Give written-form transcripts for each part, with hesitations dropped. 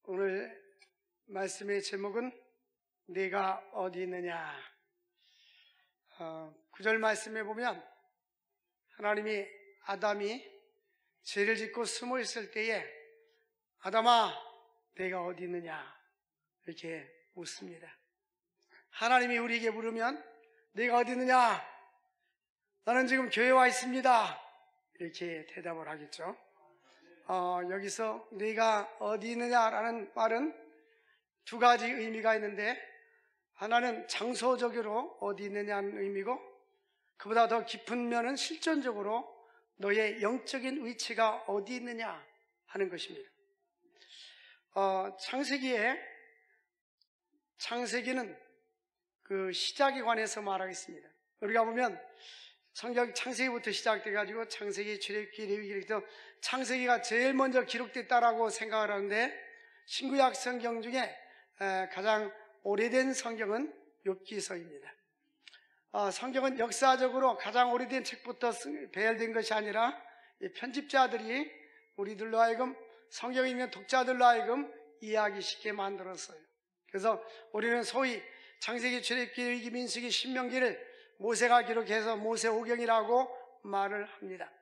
오늘 말씀의 제목은 네가 어디 있느냐. 9절 말씀에 보면 하나님이 아담이 죄를 짓고 숨어 있을 때에 아담아 네가 어디 있느냐 이렇게 묻습니다. 하나님이 우리에게 물으면 네가 어디 있느냐, 나는 지금 교회에 와 있습니다 이렇게 대답을 하겠죠. 여기서 네가 어디 있느냐라는 말은 두 가지 의미가 있는데, 하나는 장소적으로 어디 있느냐는 의미고, 그보다 더 깊은 면은 실존적으로 너의 영적인 위치가 어디 있느냐 하는 것입니다. 창세기는 그 시작에 관해서 말하겠습니다. 우리가 보면 성경 창세기부터 시작돼가지고 창세기, 출애굽기, 레위기, 창세기가 제일 먼저 기록됐다라고 생각을 하는데, 신구약 성경 중에 가장 오래된 성경은 욥기서입니다. 성경은 역사적으로 가장 오래된 책부터 배열된 것이 아니라 편집자들이 우리들로 하여금, 성경에 있는 독자들로 하여금 이해하기 쉽게 만들었어요. 그래서 우리는 소위 창세기, 출애굽기, 레위기, 민수기, 신명기를 모세가 기록해서 모세오경이라고 말을 합니다.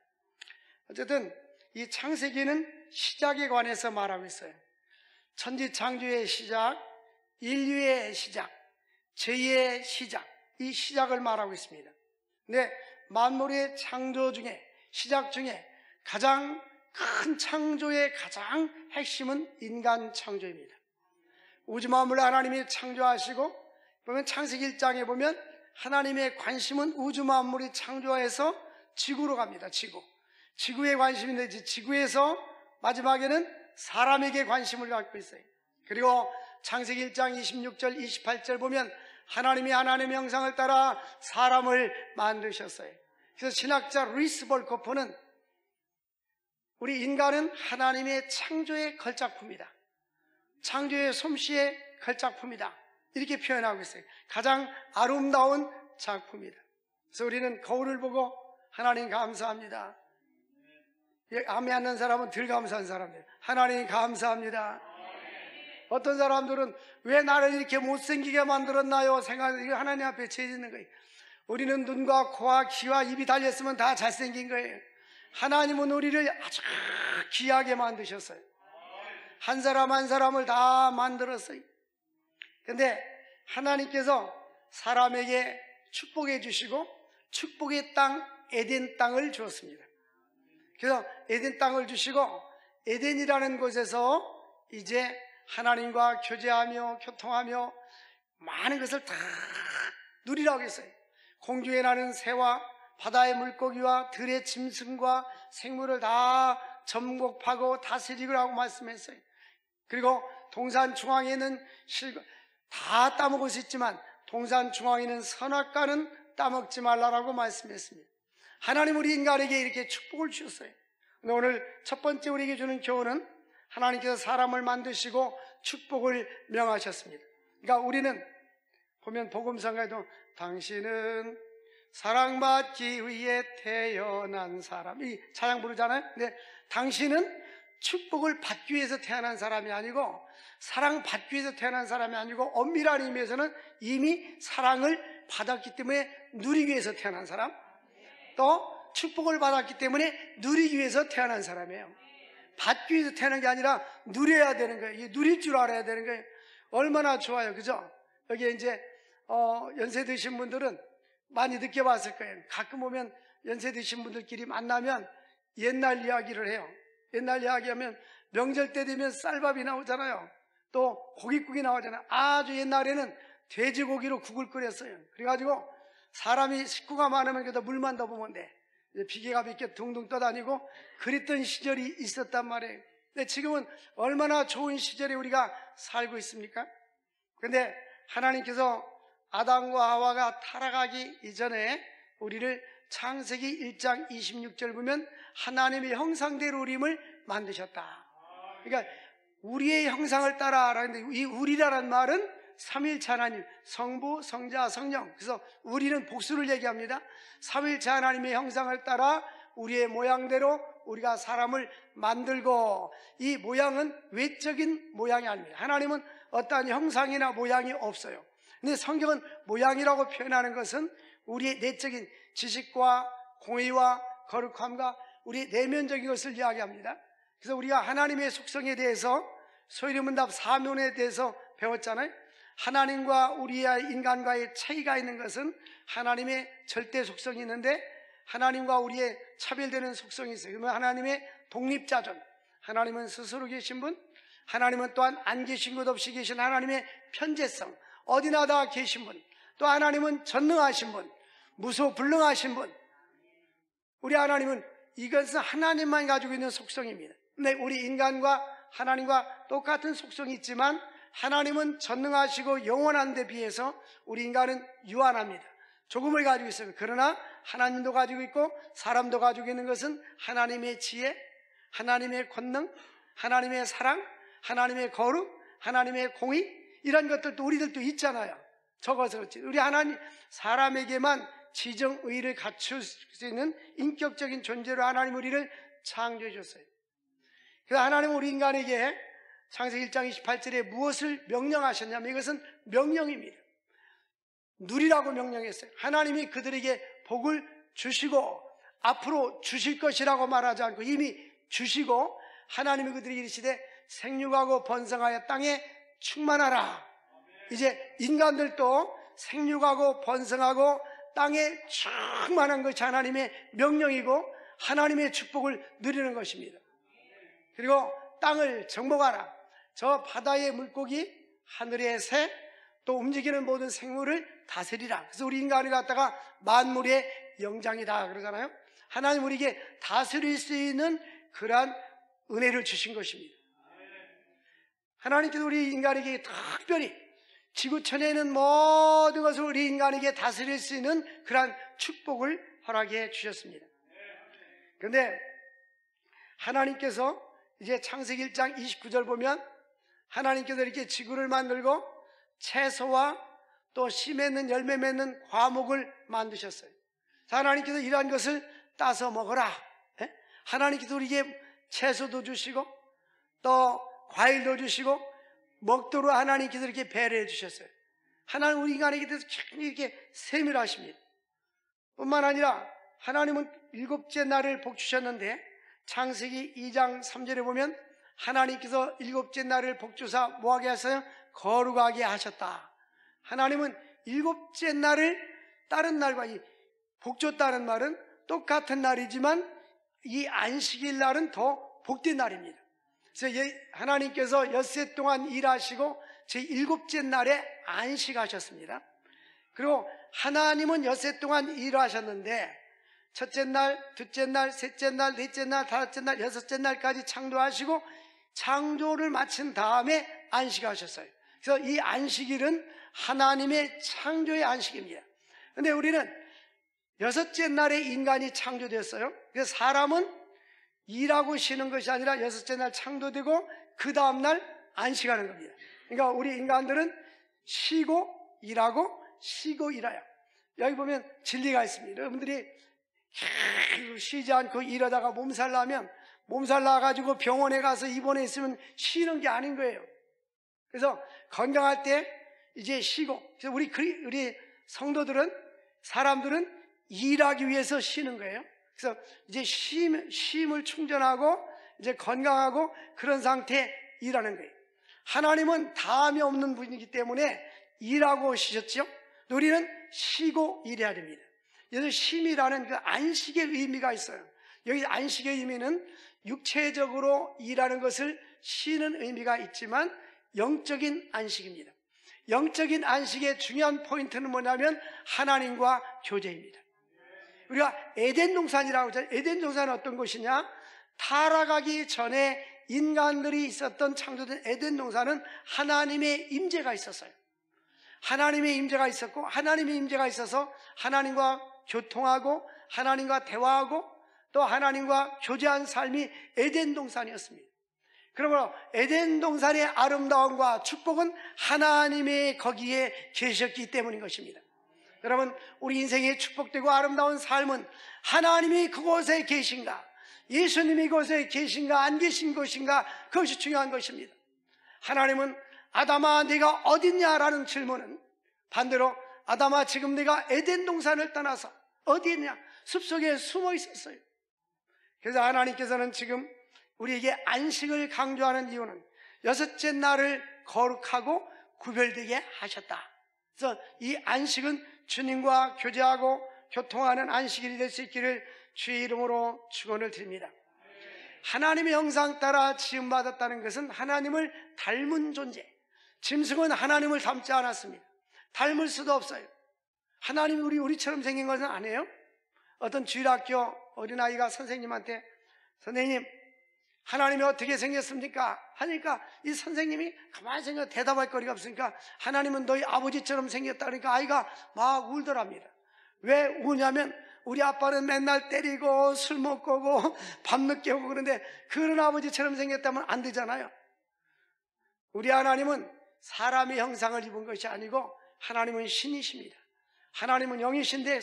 어쨌든 이 창세기는 시작에 관해서 말하고 있어요. 천지창조의 시작, 인류의 시작, 죄의 시작, 이 시작을 말하고 있습니다. 근데 만물의 창조 중에, 시작 중에 가장 큰 창조의 가장 핵심은 인간 창조입니다. 우주 만물을 하나님이 창조하시고, 보면 창세기 1장에 보면 하나님의 관심은 우주 만물이 창조해서 지구로 갑니다. 지구에 관심이 있는데, 지구에서 마지막에는 사람에게 관심을 갖고 있어요. 그리고 창세기 1장 26절 28절 보면 하나님이 하나님의 형상을 따라 사람을 만드셨어요. 그래서 신학자 루이스 볼코프는 우리 인간은 하나님의 창조의 걸작품이다, 창조의 솜씨의 걸작품이다, 이렇게 표현하고 있어요. 가장 아름다운 작품이다. 그래서 우리는 거울을 보고 하나님 감사합니다. 아멘 하는 사람은 덜 감사한 사람이에요. 하나님 감사합니다. 어떤 사람들은 왜 나를 이렇게 못생기게 만들었나요 생각하는데, 이거 하나님 앞에 죄 짓는 거예요. 우리는 눈과 코와 귀와 입이 달렸으면 다 잘생긴 거예요. 하나님은 우리를 아주 귀하게 만드셨어요. 한 사람 한 사람을 다 만들었어요. 그런데 하나님께서 사람에게 축복해 주시고 축복의 땅 에덴 땅을 주었습니다. 그래서 에덴 땅을 주시고 에덴이라는 곳에서 이제 하나님과 교제하며 교통하며 많은 것을 다 누리라고 했어요. 공중에 나는 새와 바다의 물고기와 들의 짐승과 생물을 다 접목하고 다스리라고 말씀했어요. 그리고 동산 중앙에는 다 따먹을 수 있지만 동산 중앙에는 선악과는 따먹지 말라라고 말씀했습니다. 하나님 우리 인간에게 이렇게 축복을 주셨어요. 근데 오늘 첫 번째 우리에게 주는 교훈은 하나님께서 사람을 만드시고 축복을 명하셨습니다. 그러니까 우리는 보면 복음성가에도 당신은 사랑받기 위해 태어난 사람, 이 찬양 부르잖아요. 근데 당신은 축복을 받기 위해서 태어난 사람이 아니고, 사랑받기 위해서 태어난 사람이 아니고, 엄밀한 의미에서는 이미 사랑을 받았기 때문에 누리기 위해서 태어난 사람, 또 축복을 받았기 때문에 누리기 위해서 태어난 사람이에요. 받기 위해서 태어난 게 아니라 누려야 되는 거예요. 누릴 줄 알아야 되는 거예요. 얼마나 좋아요, 그죠? 여기에 이제 연세 드신 분들은 많이 느껴봤을 거예요. 가끔 보면 연세 드신 분들끼리 만나면 옛날 이야기를 해요. 옛날 이야기하면 명절 때 되면 쌀밥이 나오잖아요. 또 고깃국이 나오잖아요. 아주 옛날에는 돼지고기로 국을 끓였어요. 그래가지고 사람이 식구가 많으면 그래도 물만 더 보면 돼. 비계가 이렇게 둥둥 떠다니고 그랬던 시절이 있었단 말이에요. 근데 지금은 얼마나 좋은 시절에 우리가 살고 있습니까? 근데 하나님께서 아담과 하와가 타락하기 이전에 우리를 창세기 1장 26절 보면 하나님의 형상대로 우리를 만드셨다. 그러니까 우리의 형상을 따라라는데, 이 우리라는 말은 삼위일체 하나님, 성부, 성자, 성령. 그래서 우리는 복수를 얘기합니다. 삼위일체 하나님의 형상을 따라 우리의 모양대로 우리가 사람을 만들고, 이 모양은 외적인 모양이 아닙니다. 하나님은 어떠한 형상이나 모양이 없어요. 근데 성경은 모양이라고 표현하는 것은 우리의 내적인 지식과 공의와 거룩함과 우리의 내면적인 것을 이야기합니다. 그래서 우리가 하나님의 속성에 대해서 소위문답 사면에 대해서 배웠잖아요. 하나님과 우리의 인간과의 차이가 있는 것은 하나님의 절대 속성이 있는데 하나님과 우리의 차별되는 속성이 있어요. 그러면 하나님의 독립자존, 하나님은 스스로 계신 분, 하나님은 또한 안 계신 것 없이 계신 하나님의 편재성, 어디나 다 계신 분, 또 하나님은 전능하신 분, 무소불능하신 분. 우리 하나님은 이것은 하나님만 가지고 있는 속성입니다. 근데 우리 인간과 하나님과 똑같은 속성이 있지만 하나님은 전능하시고 영원한 데 비해서 우리 인간은 유한합니다. 조금을 가지고 있어요. 그러나 하나님도 가지고 있고 사람도 가지고 있는 것은 하나님의 지혜, 하나님의 권능, 하나님의 사랑, 하나님의 거룩, 하나님의 공의, 이런 것들도 우리들도 있잖아요. 적어서 그렇지. 우리 하나님, 사람에게만 지정의를 갖출 수 있는 인격적인 존재로 하나님 우리를 창조해 줬어요. 그래서 하나님은 우리 인간에게 창세기 1장 28절에 무엇을 명령하셨냐면 이것은 명령입니다. 누리라고 명령했어요. 하나님이 그들에게 복을 주시고 앞으로 주실 것이라고 말하지 않고 이미 주시고, 하나님이 그들에게 이르시되 생육하고 번성하여 땅에 충만하라. 이제 인간들도 생육하고 번성하고 땅에 충만한 것이 하나님의 명령이고 하나님의 축복을 누리는 것입니다. 그리고 땅을 정복하라. 저 바다의 물고기, 하늘의 새, 또 움직이는 모든 생물을 다스리라. 그래서 우리 인간을 갖다가 만물의 영장이다 그러잖아요. 하나님 우리에게 다스릴 수 있는 그러한 은혜를 주신 것입니다. 하나님께서 우리 인간에게 특별히 지구촌에 있는 모든 것을 우리 인간에게 다스릴 수 있는 그러한 축복을 허락해 주셨습니다. 그런데 하나님께서 이제 창세기 1장 29절 보면 하나님께서 이렇게 지구를 만들고 채소와 또 씨 맺는 열매 맺는 과목을 만드셨어요. 하나님께서 이러한 것을 따서 먹어라. 하나님께서 우리에게 채소도 주시고 또 과일도 주시고 먹도록 하나님께서 이렇게 배려해 주셨어요. 하나님 우리 인간에게 대해서 이렇게 세밀하십니다. 뿐만 아니라 하나님은 일곱째 날을 복 주셨는데 창세기 2장 3절에 보면 하나님께서 일곱째 날을 복 주사 뭐하게 하셨어요? 거룩하게 하셨다. 하나님은 일곱째 날을 다른 날과 복 줬다는 말은 똑같은 날이지만 이 안식일 날은 더 복된 날입니다. 그래서 하나님께서 엿새 동안 일하시고 제 일곱째 날에 안식하셨습니다. 그리고 하나님은 엿새 동안 일하셨는데 첫째 날, 둘째 날, 셋째 날, 넷째 날, 다섯째 날, 여섯째 날까지 창조하시고 창조를 마친 다음에 안식하셨어요. 그래서 이 안식일은 하나님의 창조의 안식입니다. 그런데 우리는 여섯째 날에 인간이 창조되었어요. 그래서 사람은 일하고 쉬는 것이 아니라 여섯째 날 창조되고 그 다음날 안식하는 겁니다. 그러니까 우리 인간들은 쉬고 일하고 쉬고 일해요. 여기 보면 진리가 있습니다. 여러분들이 쉬지 않고 일하다가 몸살 나면 몸살 나가지고 병원에 가서 입원해 있으면 쉬는 게 아닌 거예요. 그래서 건강할 때 이제 쉬고, 그래서 우리 성도들은, 사람들은 일하기 위해서 쉬는 거예요. 그래서 이제 쉼을 충전하고 이제 건강하고 그런 상태에 일하는 거예요. 하나님은 다함이 없는 분이기 때문에 일하고 쉬셨죠. 우리는 쉬고 일해야 됩니다. 그래서 쉼이라는 그 안식의 의미가 있어요. 여기 안식의 의미는 육체적으로 일하는 것을 쉬는 의미가 있지만 영적인 안식입니다. 영적인 안식의 중요한 포인트는 뭐냐면 하나님과 교제입니다. 우리가 에덴 동산이라고 하죠. 에덴 동산은 어떤 곳이냐? 타락하기 전에 인간들이 있었던 창조된 에덴 동산은 하나님의 임재가 있었어요. 하나님의 임재가 있었고, 하나님의 임재가 있어서 하나님과 교통하고 하나님과 대화하고 또 하나님과 교제한 삶이 에덴 동산이었습니다. 그러므로 에덴 동산의 아름다움과 축복은 하나님의 거기에 계셨기 때문인 것입니다. 여러분, 우리 인생의 축복되고 아름다운 삶은 하나님이 그곳에 계신가, 예수님이 그곳에 계신가 안 계신 것인가, 그것이 중요한 것입니다. 하나님은 아담아 네가 어딨냐라는 질문은 반대로 아담아 지금 네가 에덴 동산을 떠나서 어디 있냐? 숲속에 숨어 있었어요. 그래서 하나님께서는 지금 우리에게 안식을 강조하는 이유는 여섯째 날을 거룩하고 구별되게 하셨다. 그래서 이 안식은 주님과 교제하고 교통하는 안식일이 될 수 있기를 주의 이름으로 축원을 드립니다. 하나님의 형상 따라 지음받았다는 것은 하나님을 닮은 존재. 짐승은 하나님을 닮지 않았습니다. 닮을 수도 없어요. 하나님이 우리처럼 생긴 것은 아니에요. 어떤 주일학교 어린아이가 선생님한테 선생님 하나님이 어떻게 생겼습니까? 하니까 이 선생님이 가만히 생각 대답할 거리가 없으니까 하나님은 너희 아버지처럼 생겼다 그러니까 아이가 막 울더랍니다. 왜 우냐면 우리 아빠는 맨날 때리고 술 먹고 오고 밤늦게 오고 그런데 그런 아버지처럼 생겼다면 안 되잖아요. 우리 하나님은 사람의 형상을 입은 것이 아니고 하나님은 신이십니다. 하나님은 영이신데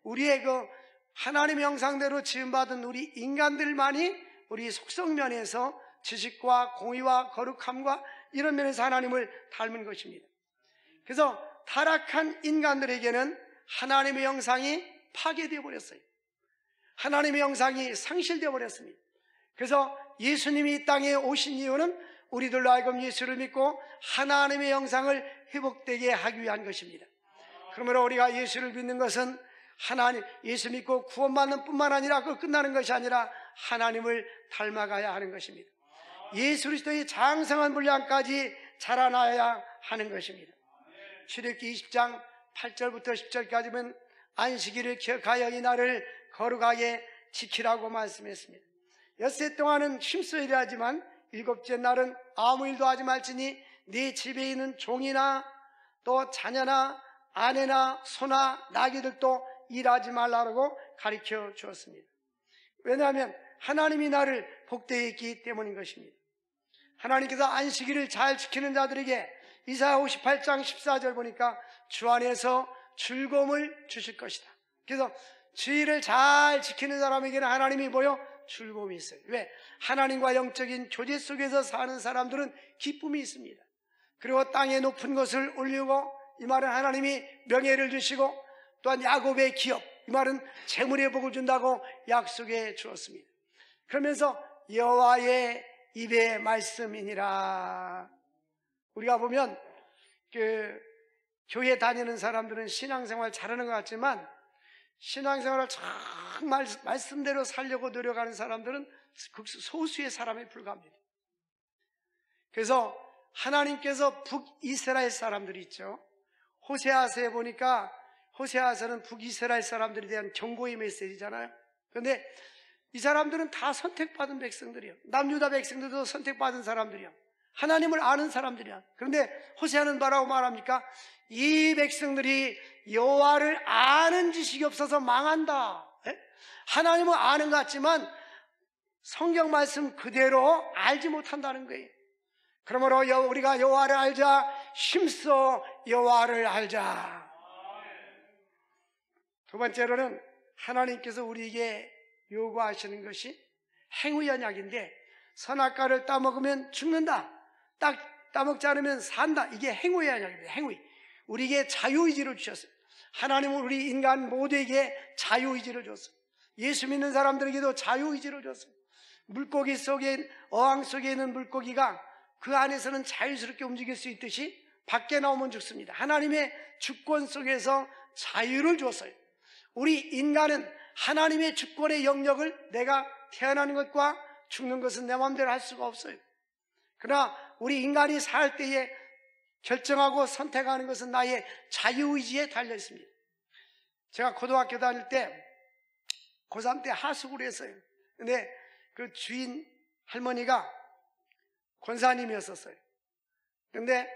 우리의 그 하나님의 형상대로 지음받은 우리 인간들만이 우리 속성면에서 지식과 공의와 거룩함과 이런 면에서 하나님을 닮은 것입니다. 그래서 타락한 인간들에게는 하나님의 형상이 파괴되어 버렸어요. 하나님의 형상이 상실되어 버렸습니다. 그래서 예수님이 이 땅에 오신 이유는 우리들로 하여금 예수를 믿고 하나님의 형상을 회복되게 하기 위한 것입니다. 그러므로 우리가 예수를 믿는 것은 하나님, 예수 믿고 구원받는 뿐만 아니라 그 끝나는 것이 아니라 하나님을 닮아가야 하는 것입니다. 예수 그리스도의 장성한 분량까지 자라나야 하는 것입니다. 출애굽기 20장 8절부터 10절까지는 안식일을 기억하여 이 날을 거룩하게 지키라고 말씀했습니다. 엿새 동안은 힘써 일하지만 일곱째 날은 아무 일도 하지 말지니 네 집에 있는 종이나 또 자녀나 아내나 소나 나귀들도 일하지 말라고 가르쳐 주었습니다. 왜냐하면 하나님이 나를 복되게 했기 때문인 것입니다. 하나님께서 안식일을 잘 지키는 자들에게 이사야 58장 14절 보니까 주 안에서 즐거움을 주실 것이다. 그래서 주일을 잘 지키는 사람에게는 하나님이 뭐요? 즐거움이 있어요. 왜? 하나님과 영적인 교제 속에서 사는 사람들은 기쁨이 있습니다. 그리고 땅의 높은 것을 올리고, 이 말은 하나님이 명예를 주시고, 또한 야곱의 기업, 이 말은 재물의 복을 준다고 약속해 주었습니다. 그러면서 여호와의 입의 말씀이니라. 우리가 보면 교회 다니는 사람들은 신앙생활 잘하는 것 같지만 신앙생활을 정말 말씀대로 살려고 노력하는 사람들은 소수의 사람에 불과합니다. 그래서 하나님께서 북이스라엘 사람들이 있죠. 호세아서에 보니까 호세아서는 북이스라엘 사람들에 대한 경고의 메시지잖아요. 그런데 이 사람들은 다 선택받은 백성들이요. 남유다 백성들도 선택받은 사람들이요. 하나님을 아는 사람들이야. 그런데 호세아는 뭐라고 말합니까? 이 백성들이 여호와를 아는 지식이 없어서 망한다. 하나님을 아는 것 같지만 성경 말씀 그대로 알지 못한다는 거예요. 그러므로 우리가 여호와를 알자, 힘써 여호와를 알자. 두 번째로는 하나님께서 우리에게 요구하시는 것이 행위 언약인데, 선악과를 따먹으면 죽는다, 딱 따먹지 않으면 산다. 이게 행위의 언약입니다. 행위. 우리에게 자유의지를 주셨어요. 하나님은 우리 인간 모두에게 자유의지를 줬어요. 예수 믿는 사람들에게도 자유의지를 줬어요. 물고기 속에, 어항 속에 있는 물고기가 그 안에서는 자유스럽게 움직일 수 있듯이 밖에 나오면 죽습니다. 하나님의 주권 속에서 자유를 줬어요. 우리 인간은 하나님의 주권의 영역을, 내가 태어나는 것과 죽는 것은 내 마음대로 할 수가 없어요. 그러나 우리 인간이 살 때에 결정하고 선택하는 것은 나의 자유의지에 달려 있습니다. 제가 고등학교 다닐 때 고3 때 하숙을 했어요. 근데 그 주인 할머니가 권사님이었었어요. 근데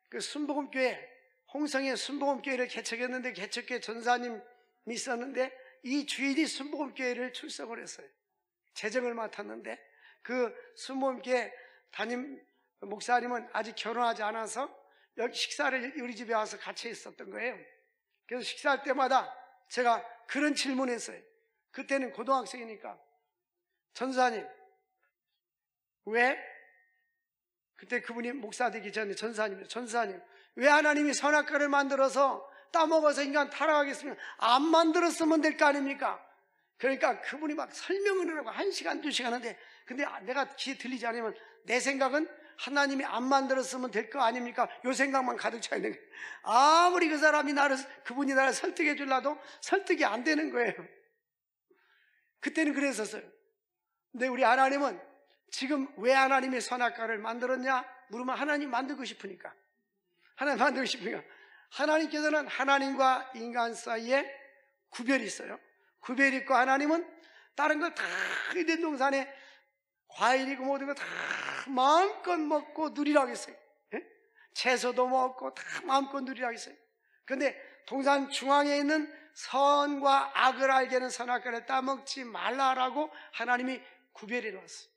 그 순복음교회, 홍성의 순복음교회를 개척했는데 개척교회 전사님이 있었는데 이 주인이 순복음교회를 출석을 했어요. 재정을 맡았는데 그 순복음교회 담임 목사님은 아직 결혼하지 않아서 여기 식사를 우리 집에 와서 같이 있었던 거예요. 그래서 식사할 때마다 제가 그런 질문을 했어요. 그때는 고등학생이니까 전사님. 왜? 그때 그분이 목사 되기 전에 전사님. 왜 하나님이 선악과를 만들어서 따먹어서 인간 타락하겠습니까? 안 만들었으면 될 거 아닙니까? 그러니까 그분이 막 설명을 하고 1시간, 2시간 하는데, 근데 내가 귀에 들리지 않으면 내 생각은 하나님이 안 만들었으면 될 거 아닙니까? 요 생각만 가득 차 있는 거예요. 아무리 그분이 나를 설득해 주려도 설득이 안 되는 거예요. 그때는 그랬었어요. 근데 우리 하나님은 지금 왜 하나님이 선악과를 만들었냐? 물으면 하나님 만들고 싶으니까. 하나님 만들고 싶으니까. 하나님께서는 하나님과 인간 사이에 구별이 있어요. 구별이 있고, 하나님은 다른 거 다 이덴 동산에 과일이고 모든 거 다 마음껏 먹고 누리라고 했어요. 예? 채소도 먹고 다 마음껏 누리라고 했어요. 그런데 동산 중앙에 있는 선과 악을 알게 하는 선악과를 따먹지 말라라고 하나님이 구별해 놓았어요.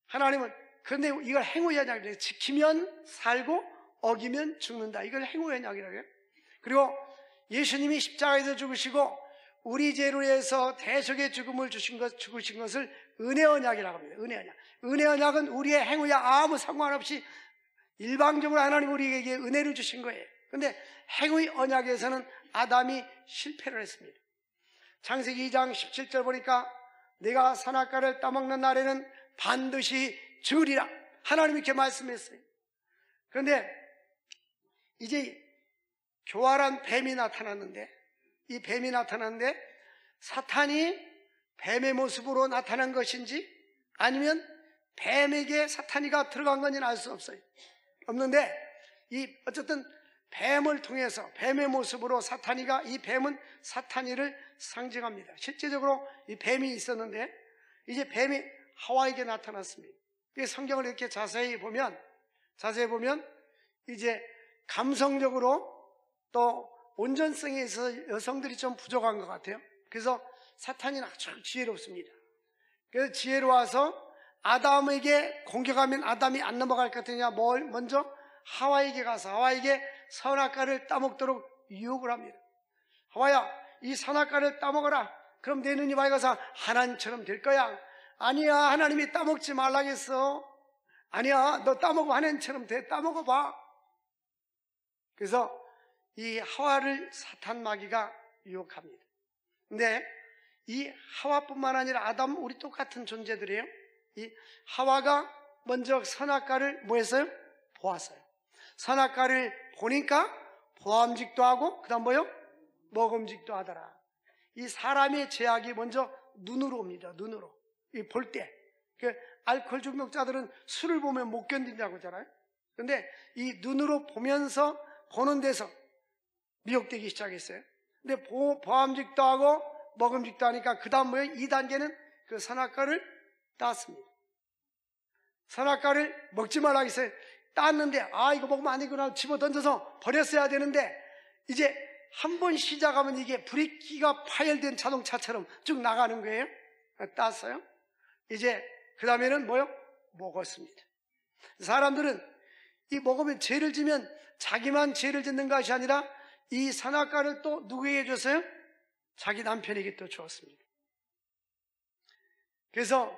하나님은 그런데 이걸 행위의 언약이라고 해요. 지키면 살고 어기면 죽는다. 이걸 행위의 언약이라고 해요. 그리고 예수님이 십자가에서 죽으시고 우리 죄로 해서 대속의 죽음을 죽으신 것을 은혜 언약이라고 합니다. 은혜 언약. 은혜 언약은 우리의 행위와 아무 상관없이 일방적으로 하나님 우리에게 은혜를 주신 거예요. 그런데 행위 언약에서는 아담이 실패를 했습니다. 창세기 2장 17절 보니까 내가 선악과를 따먹는 날에는 반드시 죽으리라. 하나님이 이렇게 말씀했어요. 그런데 이제 교활한 뱀이 나타났는데, 이 뱀이 나타났는데 사탄이 뱀의 모습으로 나타난 것인지 아니면 뱀에게 사탄이가 들어간 건지는 알 수 없어요. 없는데 어쨌든 뱀을 통해서 뱀의 모습으로 이 뱀은 사탄이를 상징합니다. 실제적으로 이 뱀이 있었는데 이제 뱀이 하와에게 나타났습니다. 성경을 이렇게 자세히 보면 이제 감성적으로 또 온전성에 있어서 여성들이 좀 부족한 것 같아요. 그래서 사탄이 아주 지혜롭습니다. 그래서 지혜로워서 아담에게 공격하면 아담이 안 넘어갈 것 같으냐, 먼저 하와에게 가서 하와에게 선악과를 따먹도록 유혹을 합니다. 하와야, 이 선악과를 따먹어라. 그럼 내 눈이 밝아서 하나님처럼 될 거야. 아니야, 하나님이 따먹지 말라겠어. 아니야, 너 따먹으면 하나님처럼 돼. 따먹어봐. 그래서 이 하와를 사탄 마귀가 유혹합니다. 근데 이 하와뿐만 아니라 아담, 우리 똑같은 존재들이에요. 이 하와가 먼저 선악과를 뭐 했어요? 보았어요. 선악과를 보니까 보암직도 하고, 그 다음 뭐요? 먹음직도 하더라. 이 사람의 죄악이 먼저 눈으로 옵니다. 눈으로. 이 볼 때. 알코올 중독자들은 술을 보면 못 견딘다고 하잖아요. 그런데 이 눈으로 보는 데서 미혹되기 시작했어요. 근데 보암직도 하고 먹음직도 하니까 그 다음 뭐예요? 2단계는 그 선악과를 땄습니다. 선악과를 먹지 말라고 했어요. 땄는데 이거 먹으면 안 되구나 집어 던져서 버렸어야 되는데, 이제 한 번 시작하면 이게 브레이크가 파열된 자동차처럼 쭉 나가는 거예요. 땄어요. 이제 그 다음에는 뭐요? 먹었습니다. 사람들은 이 먹으면 죄를 지면 자기만 죄를 짓는 것이 아니라 이 선악과를 또 누구에게 줬어요? 자기 남편에게 또 주었습니다. 그래서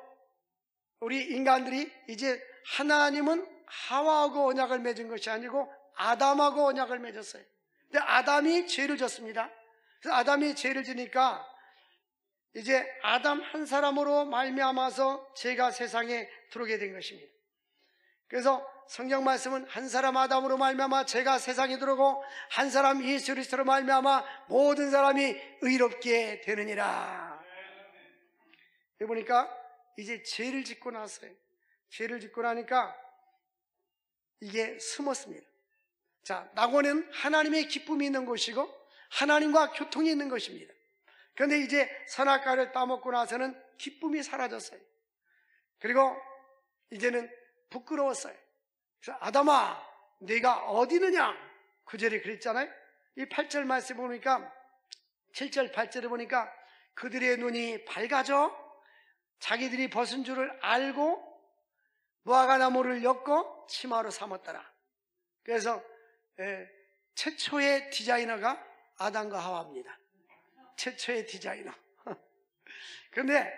우리 인간들이 이제 하나님은 하와하고 언약을 맺은 것이 아니고 아담하고 언약을 맺었어요. 근데 아담이 죄를 졌습니다. 그래서 아담이 죄를 지니까 이제 아담 한 사람으로 말미암아서 죄가 세상에 들어오게 된 것입니다. 그래서 성경 말씀은 한 사람 아담으로 말미암아 죄가 세상에 들어오고 한 사람 예수 그리스도로 말미암아 모든 사람이 의롭게 되느니라. 여기 보니까 이제 죄를 짓고 났어요. 죄를 짓고 나니까 이게 숨었습니다. 자, 낙원은 하나님의 기쁨이 있는 곳이고 하나님과 교통이 있는 것입니다. 그런데 이제 선악과를 따먹고 나서는 기쁨이 사라졌어요. 그리고 이제는 부끄러웠어요. 그래서 아담아, 네가 어디 있느냐? 9절에 그랬잖아요. 이 8절 말씀 보니까 7절 8절에 보니까 그들의 눈이 밝아져 자기들이 벗은 줄을 알고 무화과나무를 엮고 치마로 삼았더라. 그래서 최초의 디자이너가 아담과 하와입니다. 최초의 디자이너. 그런데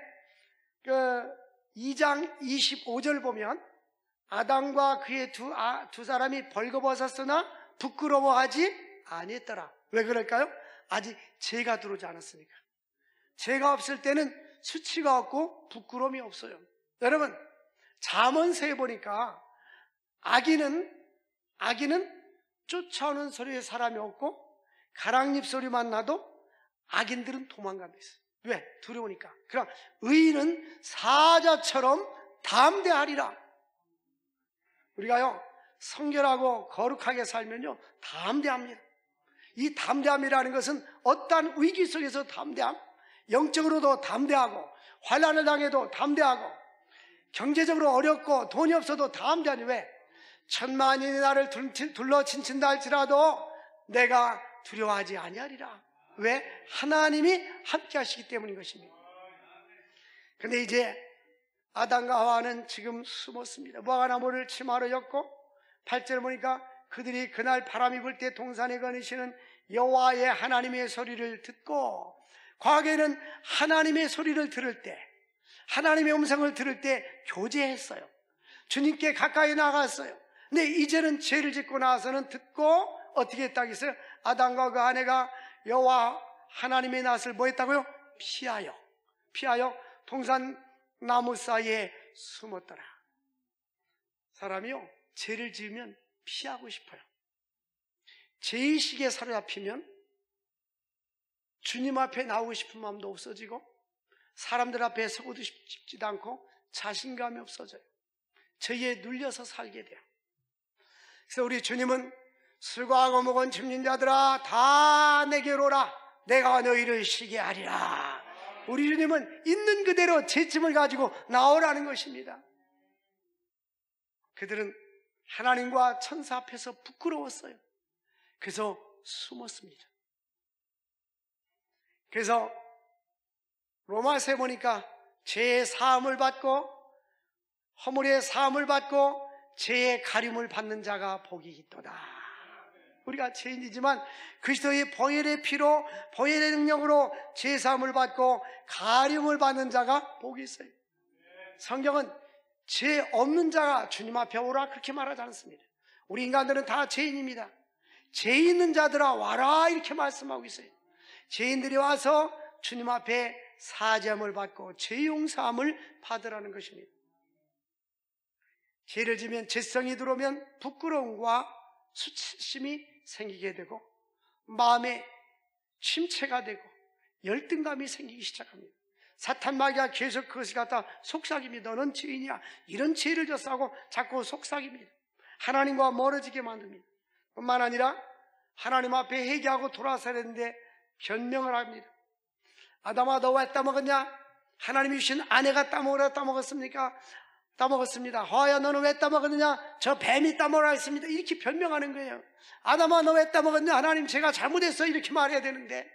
2장 25절 보면 아담과 그의 두 사람이 벌거벗었으나 부끄러워하지 아니했더라. 왜 그럴까요? 아직 죄가 들어오지 않았으니까. 죄가 없을 때는 수치가 없고 부끄러움이 없어요. 여러분, 잠언서에 보니까 아기는 쫓아오는 소리에 사람이 없고 가랑잎 소리만 나도 악인들은 도망간다 했어요. 왜? 두려우니까. 그럼 의인은 사자처럼 담대하리라. 우리가요, 성결하고 거룩하게 살면요, 담대합니다. 이 담대함이라는 것은 어떠한 위기 속에서 담대함, 영적으로도 담대하고 환난을 당해도 담대하고 경제적으로 어렵고 돈이 없어도 담대하니. 왜? 천만인이 나를 둘러 친친다 할지라도 내가 두려워하지 아니하리라. 왜? 하나님이 함께 하시기 때문인 것입니다. 그런데 이제 아담과 하와는 지금 숨었습니다. 무화과나무를 치마로 엮고 8절 보니까 그들이 그날 바람이 불 때 동산에 거니시는 여호와의 하나님의 소리를 듣고, 과거에는 하나님의 소리를 들을 때, 하나님의 음성을 들을 때 교제했어요. 주님께 가까이 나갔어요. 근데 이제는 죄를 짓고 나서는 듣고 어떻게 했다고 했어요? 아담과 그 아내가 여호와 하나님의 낯을 뭐 했다고요? 피하여 동산 나무 사이에 숨었더라. 사람이요, 죄를 지으면 피하고 싶어요. 죄의식에 사로잡히면 주님 앞에 나오고 싶은 마음도 없어지고 사람들 앞에 서고도 싶지도 않고 자신감이 없어져요. 죄에 눌려서 살게 돼요. 그래서 우리 주님은 술과하고 먹은 짐진 자들아 다 내게로 오라, 내가 너희를 쉬게 하리라. 우리 주님은 있는 그대로 제 짐을 가지고 나오라는 것입니다. 그들은 하나님과 천사 앞에서 부끄러웠어요. 그래서 숨었습니다. 그래서 로마서에 보니까 죄의 사함을 받고 허물의 사함을 받고 죄의 가림을 받는 자가 복이 있도다. 우리가 죄인이지만 그리스도의 보혈의 피로, 보혈의 능력으로 죄 사함을 받고 가림을 받는 자가 복이 있어요. 성경은 죄 없는 자가 주님 앞에 오라 그렇게 말하지 않습니다. 우리 인간들은 다 죄인입니다. 죄 있는 자들아 와라 이렇게 말씀하고 있어요. 죄인들이 와서 주님 앞에 사죄함을 받고 죄 용서함을 받으라는 것입니다. 죄를 지면 죄성이 들어오면 부끄러움과 수치심이 생기게 되고 마음에 침체가 되고 열등감이 생기기 시작합니다. 사탄 마귀가 계속 그것을 갖다 속삭입니다. 너는 죄인이야, 이런 죄를 졌어 하고 자꾸 속삭입니다. 하나님과 멀어지게 만듭니다. 뿐만 아니라 하나님 앞에 회개하고 돌아서야 되는데 변명을 합니다. 아담아 너 왜 따먹었냐? 하나님이 주신 아내가 따먹으라 따먹었습니까? 따먹었습니다. 하와야 너는 왜 따먹었느냐? 저 뱀이 따먹으라 했습니다. 이렇게 변명하는 거예요. 아담아 너 왜 따먹었냐? 하나님 제가 잘못했어 이렇게 말해야 되는데,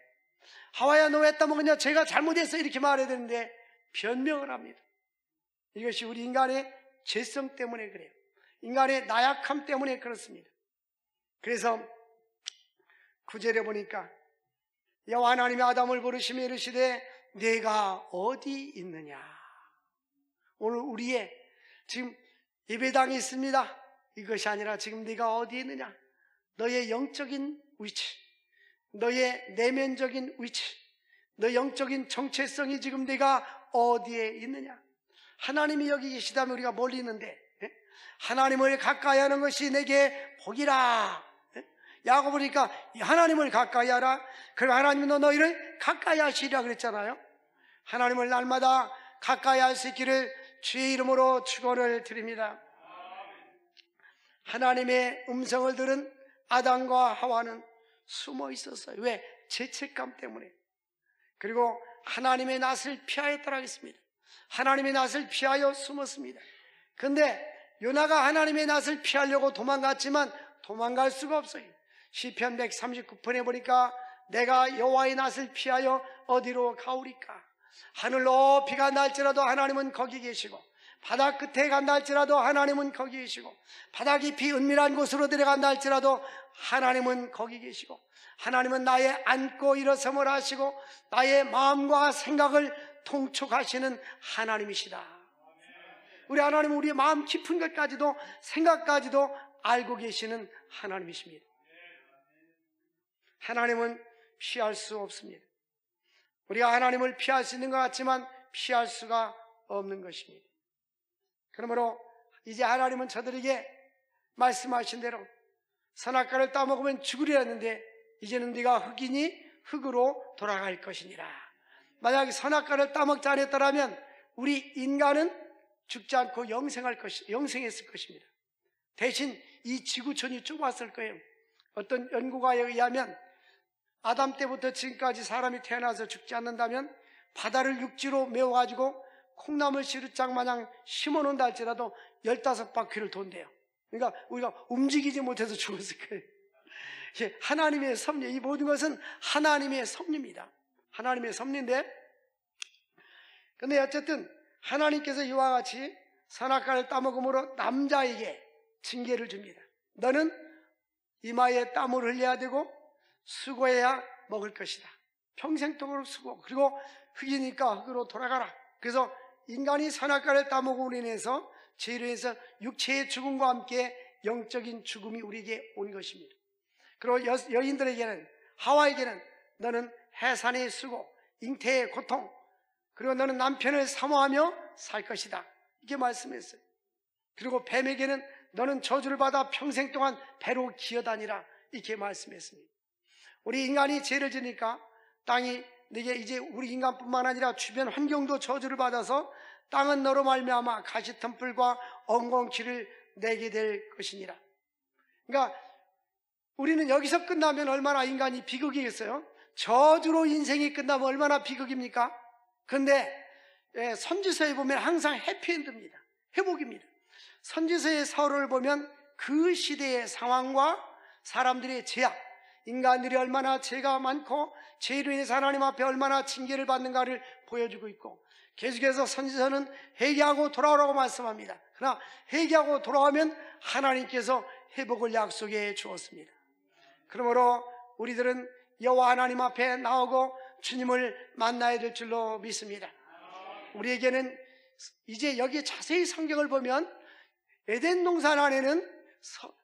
하와야 너 왜 따먹었냐? 제가 잘못했어 이렇게 말해야 되는데 변명을 합니다. 이것이 우리 인간의 죄성 때문에 그래요. 인간의 나약함 때문에 그렇습니다. 그래서 9절에 보니까 여호와 하나님이 아담을 부르시며 이르시되 네가 어디 있느냐. 오늘 우리의 지금 예배당이 있습니다. 이것이 아니라 지금 네가 어디 있느냐. 너의 영적인 위치, 너의 내면적인 위치, 너의 영적인 정체성이 지금 네가 어디에 있느냐. 하나님이 여기 계시다면 우리가 멀리 있는데 하나님을 가까이 하는 것이 내게 복이라. 야고보 보니까 하나님을 가까이 하라. 그럼 하나님은 너희를 가까이 하시리라 그랬잖아요. 하나님을 날마다 가까이 할 수 있기를 주의 이름으로 축원을 드립니다. 하나님의 음성을 들은 아담과 하와는 숨어 있었어요. 왜? 죄책감 때문에. 그리고 하나님의 낯을 피하였다라고 했습니다. 하나님의 낯을 피하여 숨었습니다. 그런데 요나가 하나님의 낯을 피하려고 도망갔지만 도망갈 수가 없어요. 시편 139편에 보니까 내가 여호와의 낯을 피하여 어디로 가오리까. 하늘 높이 간다 할지라도 하나님은 거기 계시고, 바다 끝에 간다 할지라도 하나님은 거기 계시고, 바다 깊이 은밀한 곳으로 들어간다 할지라도 하나님은 거기 계시고, 하나님은 나의 앉고 일어섬을 하시고 나의 마음과 생각을 통촉하시는 하나님이시다. 우리 하나님은 우리의 마음 깊은 것까지도 생각까지도 알고 계시는 하나님이십니다. 하나님은 피할 수 없습니다. 우리가 하나님을 피할 수 있는 것 같지만 피할 수가 없는 것입니다. 그러므로 이제 하나님은 저들에게 말씀하신 대로 선악과를 따먹으면 죽으리라 했는데 이제는 네가 흙이니 흙으로 돌아갈 것이니라. 만약 선악과를 따먹지 않았더라면 우리 인간은 죽지 않고 영생했을 것입니다. 대신 이 지구촌이 좁았을 거예요. 어떤 연구가에 의하면 아담 때부터 지금까지 사람이 태어나서 죽지 않는다면 바다를 육지로 메워가지고 콩나물 시루장 마냥 심어놓는다 할지라도 15바퀴를 돈대요. 그러니까 우리가 움직이지 못해서 죽었을 거예요. 하나님의 섭리, 이 모든 것은 하나님의 섭리입니다. 하나님의 섭리인데, 근데 어쨌든 하나님께서 이와 같이 선악과를 따먹음으로 남자에게 징계를 줍니다. 너는 이마에 땀을 흘려야 되고 수고해야 먹을 것이다. 평생 동안 수고, 그리고 흙이니까 흙으로 돌아가라. 그래서 인간이 선악과를 따먹음으로 인해서 죄로 인해서 육체의 죽음과 함께 영적인 죽음이 우리에게 온 것입니다. 그리고 여인들에게는, 하와에게는 너는 해산의 수고, 잉태의 고통, 그리고 너는 남편을 사모하며 살 것이다, 이렇게 말씀했어요. 그리고 뱀에게는 너는 저주를 받아 평생 동안 배로 기어다니라, 이렇게 말씀했습니다. 우리 인간이 죄를 지니까 땅이 이제 우리 인간뿐만 아니라 주변 환경도 저주를 받아서 땅은 너로 말미암아 가시덤불과 엉겅퀴를 내게 될 것이니라. 그러니까 우리는 여기서 끝나면 얼마나 인간이 비극이겠어요? 저주로 인생이 끝나면 얼마나 비극입니까? 그런데 선지서에 보면 항상 해피엔드입니다. 회복입니다. 선지서의 서론을 보면 그 시대의 상황과 사람들의 죄악, 인간들이 얼마나 죄가 많고 죄로 인해서 하나님 앞에 얼마나 징계를 받는가를 보여주고 있고, 계속해서 선지서는 회개하고 돌아오라고 말씀합니다. 그러나 회개하고 돌아오면 하나님께서 회복을 약속해 주었습니다. 그러므로 우리들은 여호와 하나님 앞에 나오고 주님을 만나야 될 줄로 믿습니다. 우리에게는 이제 여기 자세히 성경을 보면 에덴 동산 안에는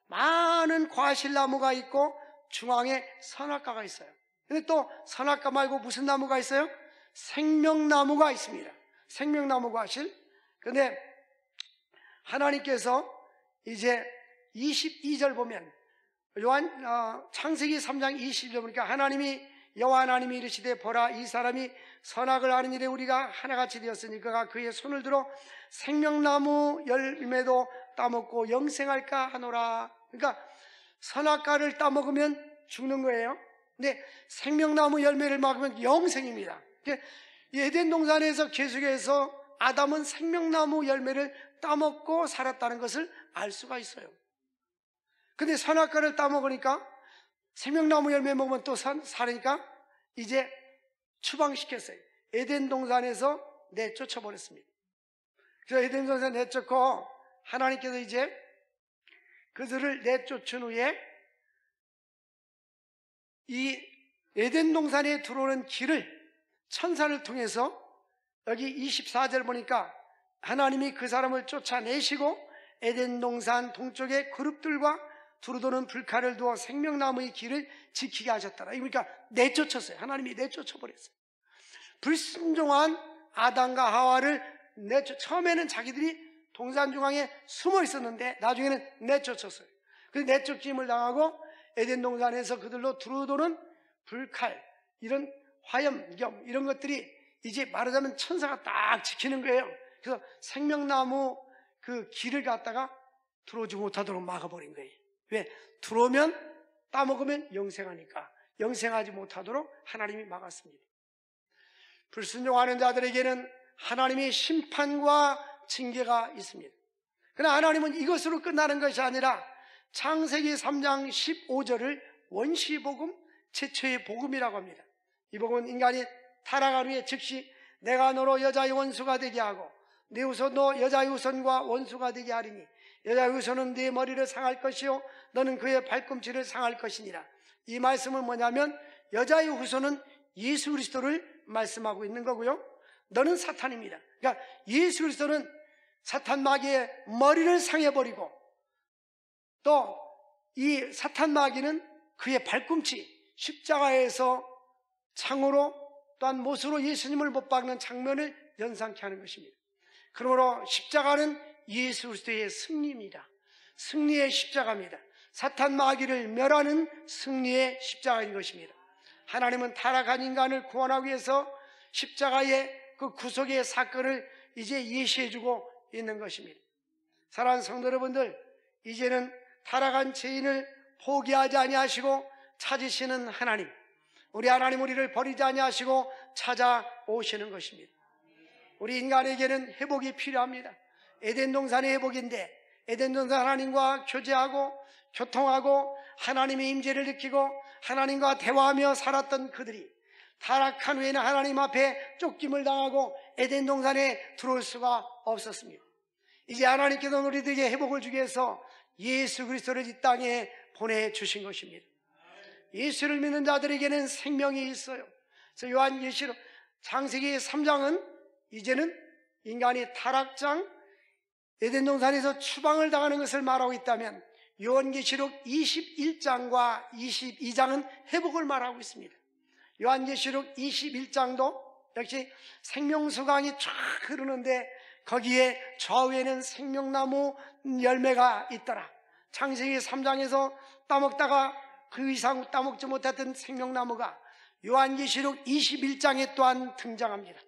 많은 과실나무가 있고 중앙에 선악과가 있어요. 근데 또 선악과 말고 무슨 나무가 있어요? 생명나무가 있습니다. 생명나무 과실. 근데 하나님께서 이제 22절 보면 창세기 3장 20절 보니까 하나님이 여호와 하나님이 이르시되 보라, 이 사람이 선악을 아는 일에 우리가 하나같이 되었으니 그가 그의 손을 들어 생명나무 열매도 따먹고 영생할까 하노라. 그러니까 선악과를 따먹으면 죽는 거예요. 근데 생명나무 열매를 먹으면 영생입니다. 에덴 동산에서 계속해서 아담은 생명나무 열매를 따먹고 살았다는 것을 알 수가 있어요. 근데 선악과를 따먹으니까, 생명나무 열매 먹으면 또 살으니까 이제 추방시켰어요. 에덴 동산에서 내쫓아버렸습니다. 그래서 에덴 동산에서 내쫓고 하나님께서 이제 그들을 내쫓은 후에 이 에덴 동산에 들어오는 길을 천사를 통해서, 여기 24절 보니까 하나님이 그 사람을 쫓아내시고 에덴 동산 동쪽에 그룹들과 두루도는 불칼을 두어 생명나무의 길을 지키게 하셨더라. 그러니까 내쫓았어요. 하나님이 내쫓아버렸어요. 불순종한 아담과 하와를 처음에는 자기들이 동산 중앙에 숨어 있었는데 나중에는 내쫓았어요. 그래서 내쫓김을 당하고 에덴 동산에서 그들로 두루도는 불칼, 이런 화염, 겸 이런 것들이 이제 말하자면 천사가 딱 지키는 거예요. 그래서 생명나무 그 길을 갖다가 들어오지 못하도록 막아버린 거예요. 왜? 들어오면 따먹으면 영생하니까 영생하지 못하도록 하나님이 막았습니다. 불순종하는 자들에게는 하나님의 심판과 징계가 있습니다. 그러나 하나님은 이것으로 끝나는 것이 아니라 창세기 3장 15절을 원시복음, 최초의 복음이라고 합니다. 이 복음은 인간이 타락한 후에 즉시 내가 너로 여자의 원수가 되게 하고 네 후손도 여자의 후손과 원수가 되게 하리니 여자의 후손은 네 머리를 상할 것이요 너는 그의 발꿈치를 상할 것이니라. 이 말씀은 뭐냐면 여자의 후손은 예수 그리스도를 말씀하고 있는 거고요, 너는 사탄입니다. 그러니까 예수 그리스도는 사탄 마귀의 머리를 상해버리고 또 이 사탄 마귀는 그의 발꿈치, 십자가에서 창으로 또한 못으로 예수님을 못 박는 장면을 연상케 하는 것입니다. 그러므로 십자가는 예수 그리스도의 승리입니다. 승리의 십자가입니다. 사탄 마귀를 멸하는 승리의 십자가인 것입니다. 하나님은 타락한 인간을 구원하기 위해서 십자가의 그 구속의 사건을 이제 예시해주고 있는 것입니다. 사랑하는 성도 여러분들, 이제는 타락한 죄인을 포기하지 아니하시고 찾으시는 하나님, 우리 하나님 우리를 버리지 아니하시고 찾아오시는 것입니다. 우리 인간에게는 회복이 필요합니다. 에덴 동산의 회복인데 에덴 동산 하나님과 교제하고 교통하고 하나님의 임재를 느끼고 하나님과 대화하며 살았던 그들이 타락한 후에는 하나님 앞에 쫓김을 당하고 에덴 동산에 들어올 수가 없었습니다. 이제 하나님께서 우리들에게 회복을 주기 위해서 예수 그리스도를 이 땅에 보내주신 것입니다. 예수를 믿는 자들에게는 생명이 있어요. 그래서 요한계시록 창세기 3장은 이제는 인간이 타락장 에덴 동산에서 추방을 당하는 것을 말하고 있다면 요한계시록 21장과 22장은 회복을 말하고 있습니다. 요한계시록 21장도 역시 생명수강이 쫙 흐르는데 거기에 좌우에는 생명나무 열매가 있더라. 창세기 3장에서 따먹다가 그 이상 따먹지 못했던 생명나무가 요한계시록 21장에 또한 등장합니다.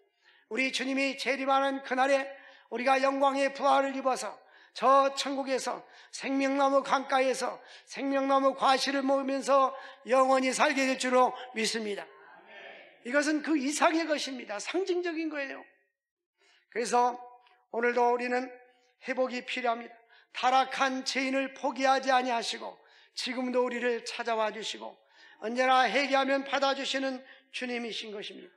우리 주님이 재림하는 그날에 우리가 영광의 부활을 입어서 저 천국에서 생명나무 강가에서 생명나무 과실을 먹으면서 영원히 살게 될 줄로 믿습니다. 이것은 그 이상의 것입니다. 상징적인 거예요. 그래서 오늘도 우리는 회복이 필요합니다. 타락한 죄인을 포기하지 아니하시고 지금도 우리를 찾아와 주시고 언제나 회개하면 받아주시는 주님이신 것입니다.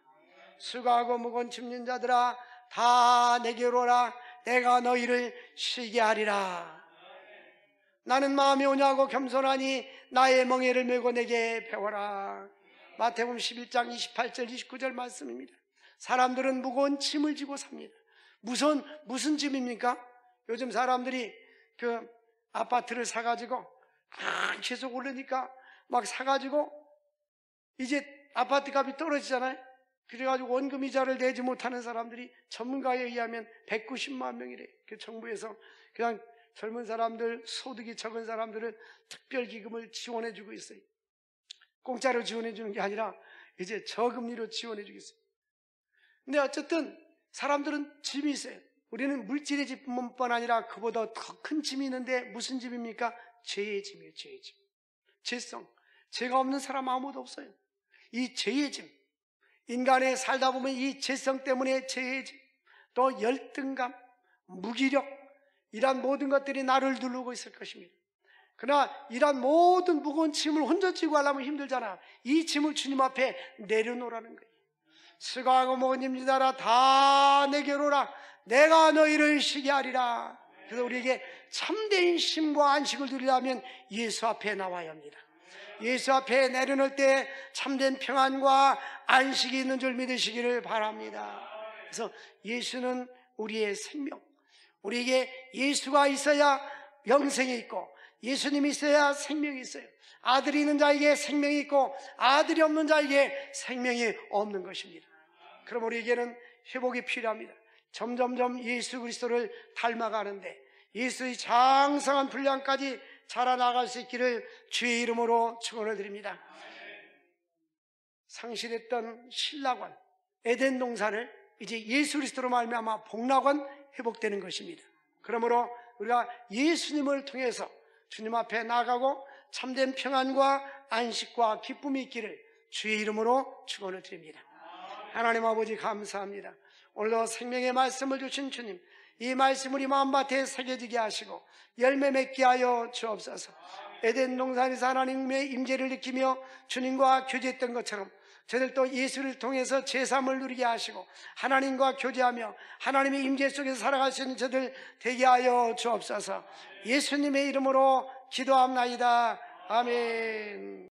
수고하고 무거운 짐진 자들아 다 내게로 오라. 내가 너희를 쉬게 하리라. 나는 마음이 오냐고 겸손하니 나의 멍에를 메고 내게 배워라. 마태복음 11장 28절 29절 말씀입니다. 사람들은 무거운 짐을 지고 삽니다. 무슨 짐입니까? 요즘 사람들이 그 아파트를 사가지고 계속 오르니까 막 사가지고 이제 아파트 값이 떨어지잖아요. 그래가지고 원금 이자를 내지 못하는 사람들이 전문가에 의하면 190만 명이래. 그 정부에서 그냥 젊은 사람들, 소득이 적은 사람들은 특별기금을 지원해주고 있어요. 공짜로 지원해주는 게 아니라 이제 저금리로 지원해주겠어요. 근데 어쨌든 사람들은 짐이 있어요. 우리는 물질의 짐뿐만 아니라 그보다 더 큰 짐이 있는데 무슨 짐입니까? 죄의 짐이에요. 죄의 짐. 죄성. 죄가 없는 사람 아무도 없어요. 이 죄의 짐. 인간에 살다 보면 이 죄성 때문에 죄의 짐, 또 열등감, 무기력, 이런 모든 것들이 나를 누르고 있을 것입니다. 그러나 이런 모든 무거운 짐을 혼자 지고 하려면 힘들잖아. 이 짐을 주님 앞에 내려놓으라는 거예요. 수고하고 무거운 짐진 자라 다 내게로 오라. 내가 너희를 쉬게 하리라. 그래서 우리에게 참된 쉼과 안식을 누리려면 예수 앞에 나와야 합니다. 예수 앞에 내려놓을 때 참된 평안과 안식이 있는 줄 믿으시기를 바랍니다. 그래서 예수는 우리의 생명, 우리에게 예수가 있어야 영생이 있고 예수님이 있어야 생명이 있어요. 아들이 있는 자에게 생명이 있고 아들이 없는 자에게 생명이 없는 것입니다. 그럼 우리에게는 회복이 필요합니다. 점점점 예수 그리스도를 닮아가는데 예수의 장성한 분량까지 자라나갈 수 있기를 주의 이름으로 축원을 드립니다. 상실했던 신라관, 에덴 동산을 이제 예수 그리스도로 말미암아 복락관 회복되는 것입니다. 그러므로 우리가 예수님을 통해서 주님 앞에 나가고 참된 평안과 안식과 기쁨이 있기를 주의 이름으로 축원을 드립니다. 하나님 아버지 감사합니다. 오늘도 생명의 말씀을 주신 주님, 이 말씀 우리 마음밭에 새겨지게 하시고 열매 맺게 하여 주옵소서. 에덴 동산에서 하나님의 임재를 느끼며 주님과 교제했던 것처럼 저들도 예수를 통해서 제3을 누리게 하시고 하나님과 교제하며 하나님의 임재 속에서 살아갈 수 있는 저들 되게 하여 주옵소서. 예수님의 이름으로 기도합나이다. 아멘.